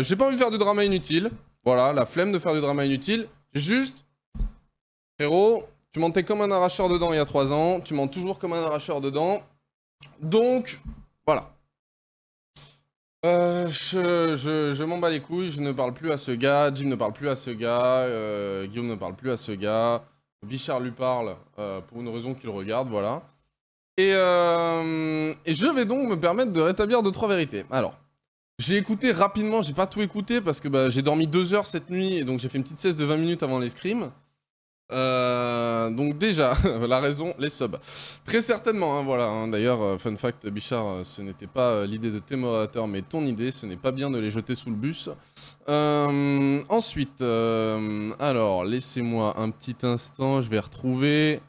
J'ai pas envie de faire du drama inutile. Voilà, la flemme de faire du drama inutile. Juste, frérot, tu mentais comme un arracheur dedans il y a 3 ans. Tu mens toujours comme un arracheur dedans. Donc, voilà. Je m'en bats les couilles, je ne parle plus à ce gars, Jim ne parle plus à ce gars, Guillaume ne parle plus à ce gars, Bichard lui parle pour une raison qu'il regarde, voilà. Et je vais donc me permettre de rétablir 2-3 vérités. Alors, j'ai écouté rapidement, j'ai pas tout écouté parce que bah, j'ai dormi 2 heures cette nuit et donc j'ai fait une petite sieste de 20 minutes avant les scrims. Donc déjà, la raison, les subs. Très certainement, hein, voilà. Hein, d'ailleurs, fun fact, Bichard, ce n'était pas l'idée de tes modérateurs, mais ton idée. Ce n'est pas bien de les jeter sous le bus. Ensuite, alors, laissez-moi un petit instant. Je vais retrouver...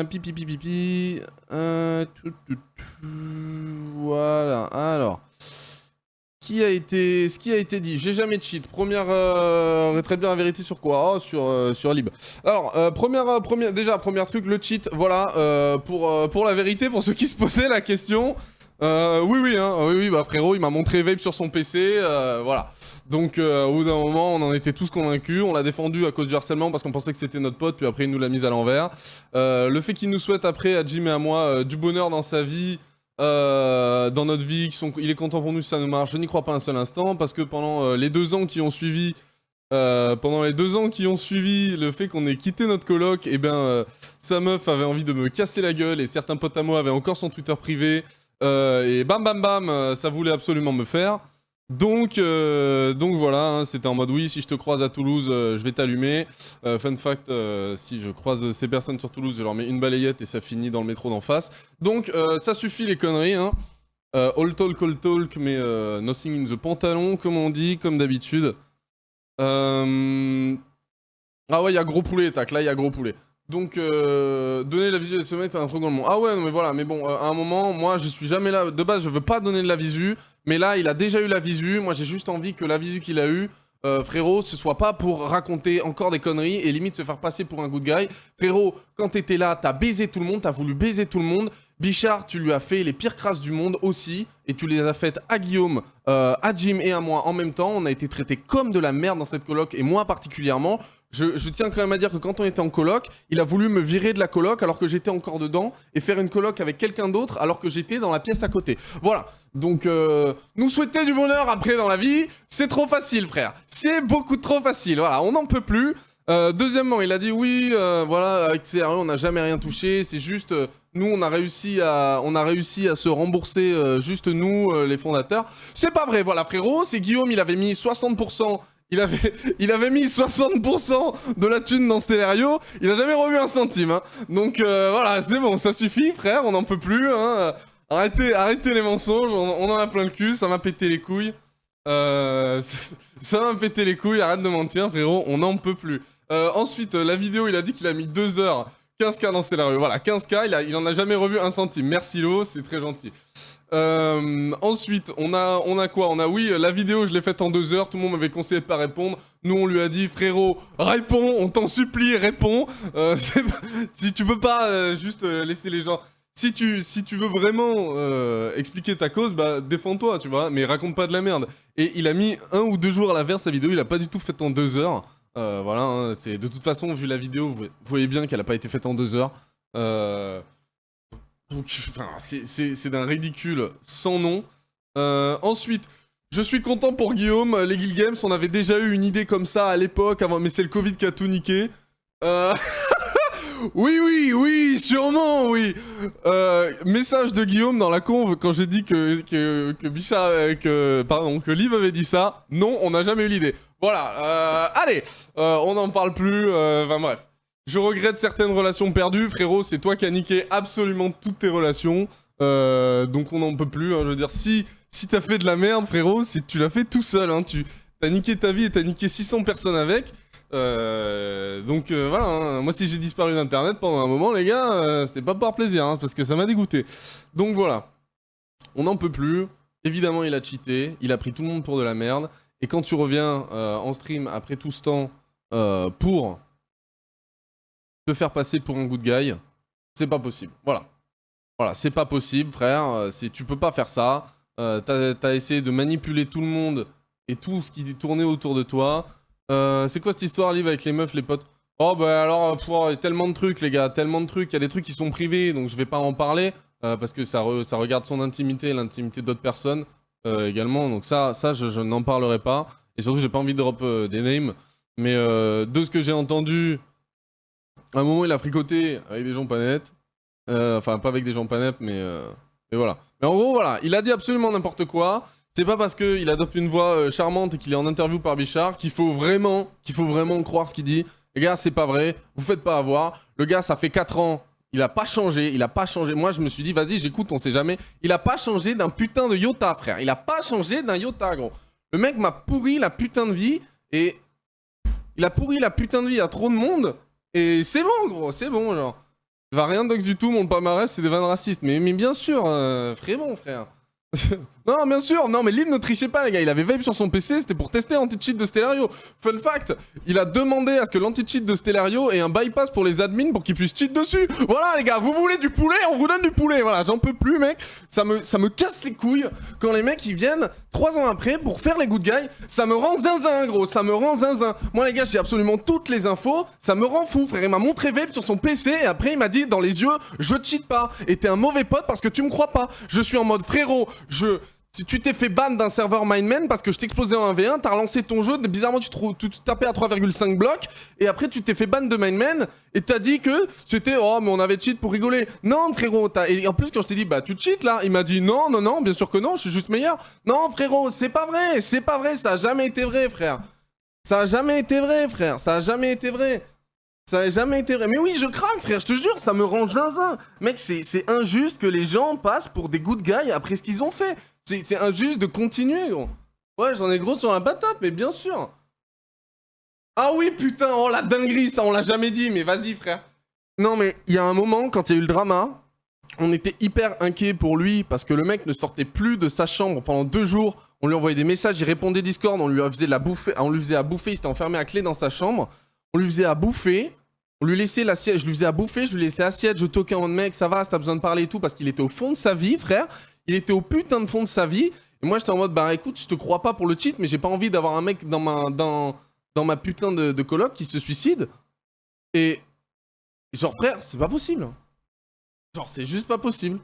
Pipi. Voilà, alors... Ce qui a été dit, j'ai jamais cheat. Première, rétablir la vérité sur quoi? Oh, sur Lib. Alors, première truc, le cheat, voilà, pour la vérité, pour ceux qui se posaient la question. Oui, bah frérot, il m'a montré Vape sur son PC, voilà. Donc, au bout d'un moment, on en était tous convaincus, on l'a défendu à cause du harcèlement parce qu'on pensait que c'était notre pote, puis après il nous l'a mise à l'envers. Le fait qu'il nous souhaite après, à Jim et à moi, du bonheur dans sa vie, dans notre vie, il est content pour nous si ça nous marche, je n'y crois pas un seul instant, parce que pendant les 2 ans qui ont suivi, le fait qu'on ait quitté notre coloc, et bien sa meuf avait envie de me casser la gueule, et certains potes à moi avaient encore son Twitter privé, et bam bam bam, ça voulait absolument me faire. Donc voilà, hein, c'était en mode oui, si je te croise à Toulouse, je vais t'allumer. Fun fact, si je croise ces personnes sur Toulouse, je leur mets une balayette et ça finit dans le métro d'en face. Donc ça suffit les conneries, hein. All talk, mais nothing in the pantalon, comme on dit, comme d'habitude. Ah ouais, il y a gros poulet, tac, là il y a gros poulet. Donc, donner la visu de ce mec, c'est un truc dans le monde. Ah ouais, non mais voilà, mais bon, à un moment, moi je suis jamais là. De base, je veux pas donner de la visu, mais là, il a déjà eu la visu. Moi, j'ai juste envie que la visu qu'il a eue, frérot, ce soit pas pour raconter encore des conneries et limite se faire passer pour un good guy. Frérot, quand t'étais là, t'as baisé tout le monde, t'as voulu baiser tout le monde. Bichard, tu lui as fait les pires crasses du monde aussi, et tu les as faites à Guillaume, à Jim et à moi en même temps. On a été traités comme de la merde dans cette coloc, et moi particulièrement. Je tiens quand même à dire que quand on était en coloc, il a voulu me virer de la coloc alors que j'étais encore dedans et faire une coloc avec quelqu'un d'autre alors que j'étais dans la pièce à côté. Voilà. Donc, nous souhaiter du bonheur après dans la vie, c'est trop facile, frère. C'est beaucoup trop facile. Voilà, on n'en peut plus. Deuxièmement, il a dit oui, voilà, avec CRE, on n'a jamais rien touché. C'est juste, nous, on a réussi à se rembourser, juste nous, les fondateurs. C'est pas vrai, voilà, frérot. C'est Guillaume, il avait mis 60%. Il avait mis 60% de la thune dans Stellario, il a jamais revu un centime, hein. Donc voilà, c'est bon, ça suffit, frère, on n'en peut plus, hein. Arrêtez les mensonges, on en a plein le cul, ça m'a pété les couilles. Ça m'a pété les couilles, arrête de mentir, frérot, on n'en peut plus. Ensuite, la vidéo, il a dit qu'il a mis 2 heures, 15K dans Stellario, voilà, 15K, il en a jamais revu un centime. Merci Lo, c'est très gentil. Ensuite, on a quoi? On a, oui, la vidéo, je l'ai faite en 2 heures, tout le monde m'avait conseillé de pas répondre. Nous, on lui a dit, frérot, réponds, on t'en supplie, réponds. Si tu peux pas juste laisser les gens... Si tu veux vraiment expliquer ta cause, bah défends-toi, tu vois, mais raconte pas de la merde. Et il a mis 1 ou 2 jours à l'avers, sa vidéo, il a pas du tout fait en 2 heures. Voilà, hein, c'est de toute façon, vu la vidéo, vous voyez bien qu'elle a pas été faite en 2 heures. Donc, enfin, c'est d'un ridicule sans nom. Ensuite, je suis content pour Guillaume. Les Guild Games, on avait déjà eu une idée comme ça à l'époque, avant, mais c'est le Covid qui a tout niqué. Oui, sûrement, oui. Message de Guillaume dans la conve quand j'ai dit que Bichard, que Liv avait dit ça. Non, on n'a jamais eu l'idée. Voilà. Allez, on n'en parle plus. Enfin bref. Je regrette certaines relations perdues, frérot, c'est toi qui as niqué absolument toutes tes relations, donc on n'en peut plus, hein, je veux dire, si t'as fait de la merde, frérot, tu l'as fait tout seul, hein, t'as niqué ta vie et t'as niqué 600 personnes avec, donc voilà, hein, moi si j'ai disparu d'internet pendant un moment, les gars, c'était pas par plaisir, hein, parce que ça m'a dégoûté, donc voilà, on n'en peut plus, évidemment il a cheaté, il a pris tout le monde pour de la merde, et quand tu reviens en stream après tout ce temps pour... te faire passer pour un good guy, c'est pas possible. Voilà. Voilà, c'est pas possible, frère. Tu peux pas faire ça. T'as essayé de manipuler tout le monde et tout ce qui tournait autour de toi. C'est quoi cette histoire, Liv, avec les meufs, les potes? Oh, bah alors, il y a tellement de trucs, les gars, tellement de trucs. Il y a des trucs qui sont privés, donc je vais pas en parler. Parce que ça regarde son intimité, l'intimité d'autres personnes également. Donc ça je n'en parlerai pas. Et surtout, j'ai pas envie de drop des names. Mais de ce que j'ai entendu, à un moment, il a fricoté avec des gens pas nets. Enfin, pas avec des gens pas nets, mais voilà. Mais en gros, voilà, il a dit absolument n'importe quoi. C'est pas parce qu'il adopte une voix charmante et qu'il est en interview par Bichard qu'il faut vraiment croire ce qu'il dit. Les gars, c'est pas vrai. Vous faites pas avoir. Le gars, ça fait 4 ans. Il a pas changé. Moi, je me suis dit, vas-y, j'écoute, on sait jamais. Il a pas changé d'un putain de iota, frère. Il a pas changé d'un iota, gros. Le mec m'a pourri la putain de vie. Et il a pourri la putain de vie à trop de monde. Et c'est bon, gros. C'est bon, genre. Il va rien dox du tout, mon palmarès, c'est des vannes racistes. Mais bien sûr, frérot, frère. Non, bien sûr, non, mais Liv ne trichait pas, les gars. Il avait vape sur son PC, c'était pour tester l'anti-cheat de Stellario. Fun fact, il a demandé à ce que l'anti-cheat de Stellario ait un bypass pour les admins pour qu'ils puissent cheat dessus. Voilà, les gars, vous voulez du poulet, on vous donne du poulet. Voilà, j'en peux plus, mec. Ça me casse les couilles quand les mecs ils viennent 3 ans après pour faire les good guys. Ça me rend zinzin, gros, ça me rend zinzin. Moi, les gars, j'ai absolument toutes les infos. Ça me rend fou, frère. Il m'a montré vape sur son PC et après, il m'a dit dans les yeux, je cheat pas. Et t'es un mauvais pote parce que tu me crois pas. Je suis en mode frérot, si tu t'es fait ban d'un serveur Mindman parce que je t'explosais en 1v1, t'as relancé ton jeu, bizarrement tu tapais à 3,5 blocs, et après tu t'es fait ban de Mindman, et t'as dit que c'était oh mais on avait cheat pour rigoler. Non frérot, et en plus quand je t'ai dit bah tu cheat là, il m'a dit non, bien sûr que non, je suis juste meilleur. Non frérot, c'est pas vrai, ça a jamais été vrai frère. Ça a jamais été vrai frère, ça a jamais été vrai. Ça a jamais été vrai. Mais oui, je crame, frère, je te jure, ça me rend zinzin. Mec, c'est injuste que les gens passent pour des good guys après ce qu'ils ont fait. C'est injuste de continuer, gros. Ouais, j'en ai gros sur la patate, mais bien sûr. Ah oui, putain, oh la dinguerie, ça on l'a jamais dit, mais vas-y, frère. Non, mais il y a un moment, quand il y a eu le drama, on était hyper inquiets pour lui parce que le mec ne sortait plus de sa chambre pendant 2 jours. On lui envoyait des messages, il répondait Discord, on lui faisait à bouffer, il s'était enfermé à clé dans sa chambre. On lui faisait à bouffer, on lui laissait l'assiette, je lui faisais à bouffer, je lui laissais l'assiette, je toquais en mode mec, ça va, si t'as besoin de parler et tout, parce qu'il était au fond de sa vie, frère. Il était au putain de fond de sa vie. Et moi, j'étais en mode, bah écoute, je te crois pas pour le cheat, mais j'ai pas envie d'avoir un mec dans ma putain de coloc qui se suicide. Et genre, frère, c'est pas possible. Genre, c'est juste pas possible.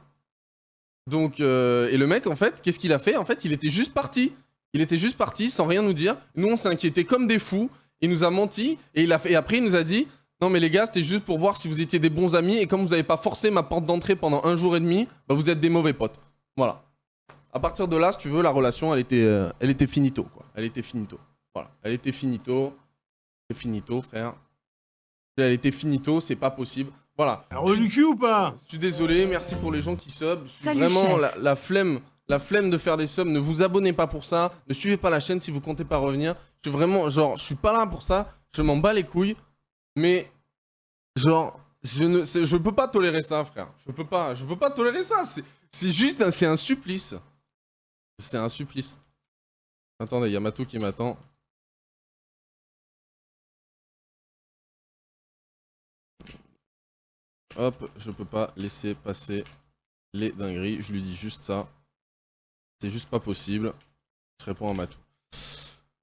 Donc, et le mec, en fait, qu'est-ce qu'il a fait? En fait, il était juste parti. Il était juste parti sans rien nous dire. Nous, on s'est inquiétés comme des fous. Il nous a menti. Et après, il nous a dit, non mais les gars, c'était juste pour voir si vous étiez des bons amis. Et comme vous avez pas forcé ma porte d'entrée pendant 1 jour et demi, bah vous êtes des mauvais potes. Voilà. À partir de là, si tu veux, la relation, elle était finito, quoi. Elle était finito. Voilà. Elle était finito. C'est finito, frère. Elle était finito, c'est pas possible. Voilà. Alors du cul ou pas? Je suis désolé, merci pour les gens qui sub. Vraiment, la flemme de faire des subs. Ne vous abonnez pas pour ça. Ne suivez pas la chaîne si vous comptez pas revenir. Je suis vraiment, genre, je suis pas là pour ça. Je m'en bats les couilles. Mais, genre, je peux pas tolérer ça, frère. Je peux pas tolérer ça. C'est juste, c'est un supplice. C'est un supplice. Attendez, il y a Matou qui m'attend. Hop, je peux pas laisser passer les dingueries. Je lui dis juste ça. C'est juste pas possible. Je réponds à Matou.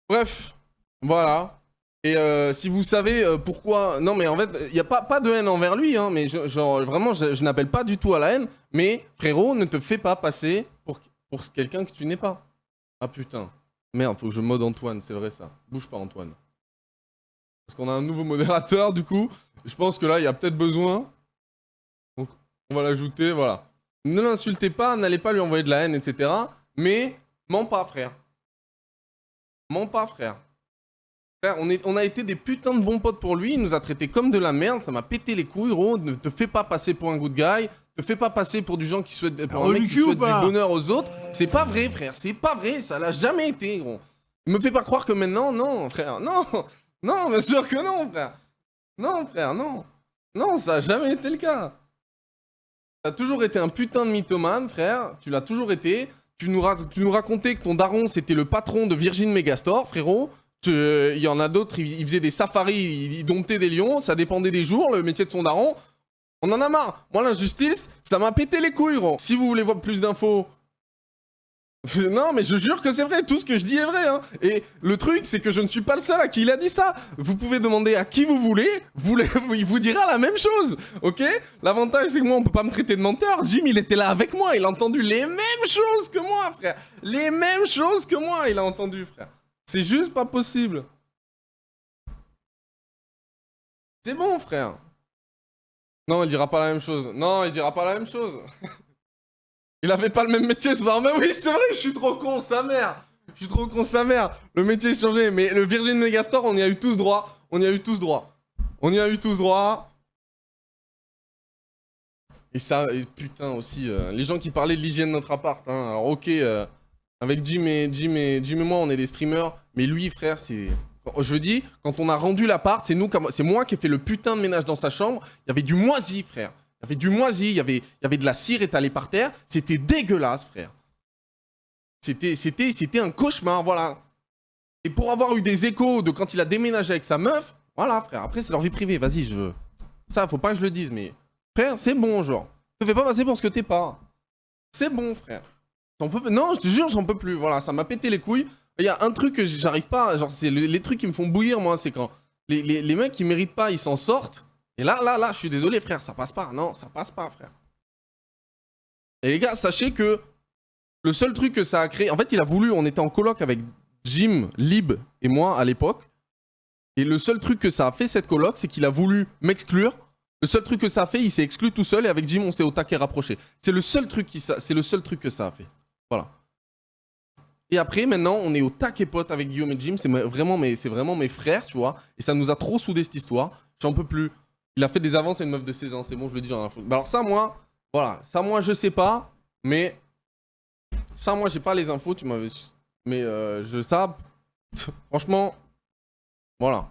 Bref, voilà. Et si vous savez pourquoi... Non mais en fait, il n'y a pas de haine envers lui, hein, mais genre vraiment, je n'appelle pas du tout à la haine. Mais frérot, ne te fais pas passer pour quelqu'un que tu n'es pas. Ah putain. Merde, faut que je mode Antoine, c'est vrai ça. Bouge pas Antoine. Parce qu'on a un nouveau modérateur du coup. Je pense que là, il y a peut-être besoin. Donc on va l'ajouter, voilà. Ne l'insultez pas, n'allez pas lui envoyer de la haine, etc. Mais, mens pas frère. Mens pas frère. Frère, on a été des putains de bons potes pour lui, il nous a traités comme de la merde, ça m'a pété les couilles, gros. Ne te fais pas passer pour un good guy, ne te fais pas passer pour du gens qui souhaitent, pour un mec qui souhaite du bonheur aux autres. C'est pas vrai, frère, c'est pas vrai, ça l'a jamais été, gros. Me fais pas croire que maintenant, non, frère, non, non, bien sûr que non, frère. Non, frère, non. Non, ça a jamais été le cas. T'as toujours été un putain de mythomane, frère, tu l'as toujours été. Tu nous racontais que ton daron, c'était le patron de Virgin Megastore, frérot. Il y en a d'autres, ils faisaient des safaris, ils domptaient des lions, ça dépendait des jours, le métier de son daron. On en a marre. Moi, l'injustice, ça m'a pété les couilles, gros. Si vous voulez voir plus d'infos, Non, mais je jure que c'est vrai, tout ce que je dis est vrai, hein. Et le truc, c'est que je ne suis pas le seul à qui il a dit ça. Vous pouvez demander à qui vous voulez, il vous dira la même chose, ok? L'avantage, c'est que moi, on peut pas me traiter de menteur. Jim, il était là avec moi, il a entendu les mêmes choses que moi, frère. Les mêmes choses que moi, il a entendu, frère. C'est juste pas possible. C'est bon, frère. Non, il dira pas la même chose. Non, il dira pas la même chose. Il avait pas le même métier, ce soir. Mais oui, c'est vrai, je suis trop con, sa mère. Je suis trop con, sa mère. Le métier est changé. Mais le Virgin Megastore, on y a eu tous droit. On y a eu tous droit. On y a eu tous droit. Et ça, et putain aussi, les gens qui parlaient de l'hygiène de notre appart. Hein. Alors ok, avec Jim et moi, on est des streamers. Mais lui, frère, c'est... Je dis, quand on a rendu l'appart, c'est moi qui ai fait le putain de ménage dans sa chambre. Il y avait du moisi, frère. Il y avait du moisi, il y avait de la cire étalée par terre. C'était dégueulasse, frère. C'était un cauchemar, voilà. Et pour avoir eu des échos de quand il a déménagé avec sa meuf, voilà, frère. Après, c'est leur vie privée, vas-y, je veux. Ça, faut pas que je le dise, mais... Frère, c'est bon, genre. Te fais pas passer pour ce que t'es pas. C'est bon, frère. Non, je te jure, j'en peux plus. Voilà, ça m'a pété les couilles. Il y a un truc que j'arrive pas... Genre, c'est les trucs qui me font bouillir, moi, c'est quand... Les mecs qui méritent pas, ils s'en sortent. Et là, je suis désolé, frère, ça passe pas. Non, ça passe pas, frère. Et les gars, sachez que le seul truc que ça a créé... En fait, il a voulu... On était en coloc avec Jim, Lib et moi à l'époque. Et le seul truc que ça a fait, cette coloc, c'est qu'il a voulu m'exclure. Le seul truc que ça a fait, il s'est exclu tout seul et avec Jim, on s'est au taquet rapproché. C'est le seul truc que ça a fait. Voilà. Et après, maintenant, on est au taquet pote avec Guillaume et Jim. C'est vraiment mes frères, tu vois. Et ça nous a trop soudé cette histoire. J'en peux plus. Il a fait des avances à une meuf de 16 ans. C'est bon, je le dis, j'en ai foutu. Bah alors ça, moi, voilà. Ça, moi, je sais pas. Mais ça, moi, j'ai pas les infos. Tu m'avais... Mais ça... Franchement... Voilà.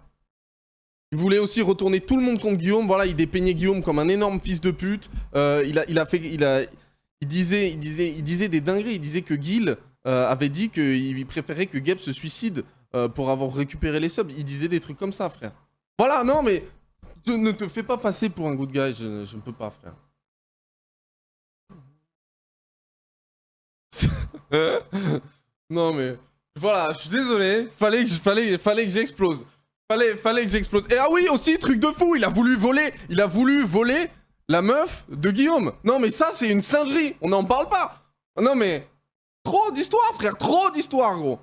Il voulait aussi retourner tout le monde contre Guillaume. Voilà, il dépeignait Guillaume comme un énorme fils de pute. Il disait des dingueries. Il disait que Guil avait dit qu'il préférait que Geb se suicide pour avoir récupéré les subs. Il disait des trucs comme ça, frère. Voilà, non, mais ne te fais pas passer pour un good guy. Je ne peux pas, frère. Non, mais voilà, je suis désolé. Fallait que j'explose. Fallait que j'explose. Et ah oui, aussi, truc de fou, il a voulu voler la meuf de Guillaume. Non, mais ça, c'est une singerie. On n'en parle pas. Non, mais trop d'histoire, frère. Trop d'histoire, gros.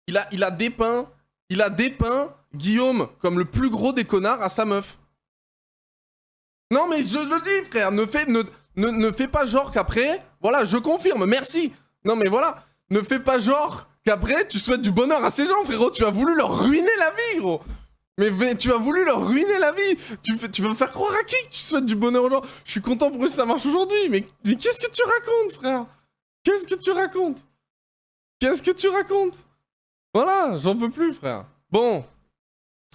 Il a dépeint Guillaume comme le plus gros des connards à sa meuf. Non, mais je le dis, frère. Ne fais pas genre qu'après... Voilà, je confirme, merci. Non, mais voilà. Ne fais pas genre... qu'après, tu souhaites du bonheur à ces gens, frérot. Tu as voulu leur ruiner la vie, gros. Mais tu as voulu leur ruiner la vie. Tu vas me faire croire à qui que tu souhaites du bonheur aux gens. Je suis content pour eux si ça marche aujourd'hui. Mais qu'est-ce que tu racontes, frère? Qu'est-ce que tu racontes? Qu'est-ce que tu racontes? Voilà, j'en peux plus, frère. Bon.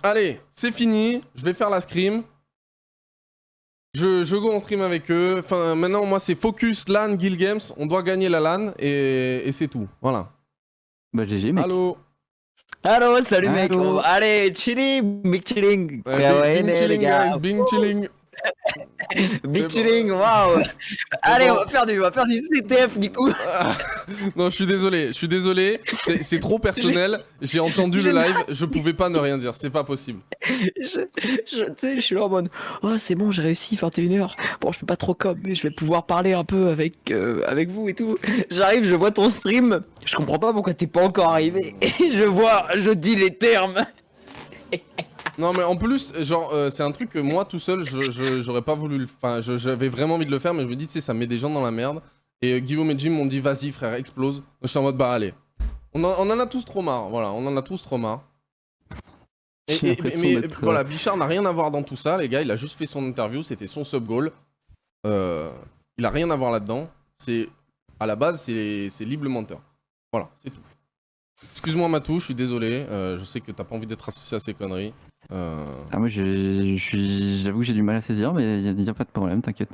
Allez, c'est fini. Je vais faire la scrim. Je go en stream avec eux. Enfin, maintenant, moi, c'est focus LAN Guild Games. On doit gagner la LAN et c'est tout. Voilà. Bah GG mec. Allô. Allô, salut mec. Allô. Allez, chilling, big chilling. Bing chilling, guys, bing chilling. Big chilling, waouh. Allez, on va faire du CTF du coup. Non, je suis désolé. C'est trop personnel. J'ai entendu le live, je pouvais pas ne rien dire. C'est pas possible. Tu sais, je suis là en mode, oh c'est bon, j'ai réussi, 21h. Bon, je peux pas trop comme, mais je vais pouvoir parler un peu avec vous et tout. J'arrive, je vois ton stream. Je comprends pas pourquoi t'es pas encore arrivé. Et je dis les termes. Non, mais en plus, genre, c'est un truc que moi tout seul, j'aurais pas voulu le. Enfin, j'avais vraiment envie de le faire, mais je me dis, tu sais, ça met des gens dans la merde. Et Guillaume et Jim m'ont dit, vas-y, frère, explose. Donc, je suis en mode, bah, allez. On en a tous trop marre, voilà, on en a tous trop marre. Mais voilà, Bichard n'a rien à voir dans tout ça, les gars. Il a juste fait son interview, c'était son sub goal. Il a rien à voir là-dedans. À la base, c'est Libre le menteur. Voilà, c'est tout. Excuse-moi Matou, je suis désolé. Je sais que t'as pas envie d'être associé à ces conneries. Ah moi j'avoue que j'ai du mal à saisir, mais y a pas de problème, t'inquiète.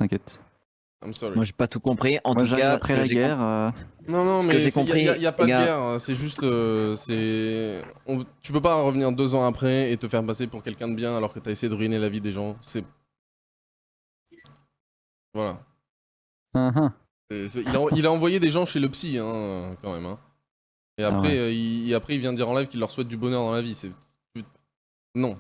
I'm sorry. Moi j'ai pas tout compris. En Moi tout j'arrive cas, après la guerre. Non, ce que mais j'ai compris, y a pas de les gars. guerre. C'est juste, tu peux pas revenir 2 ans après et te faire passer pour quelqu'un de bien alors que t'as essayé de ruiner la vie des gens. C'est voilà. Il a envoyé des gens chez le psy, hein, quand même. Hein. Et après, ouais. il vient dire en live qu'il leur souhaite du bonheur dans la vie. Non.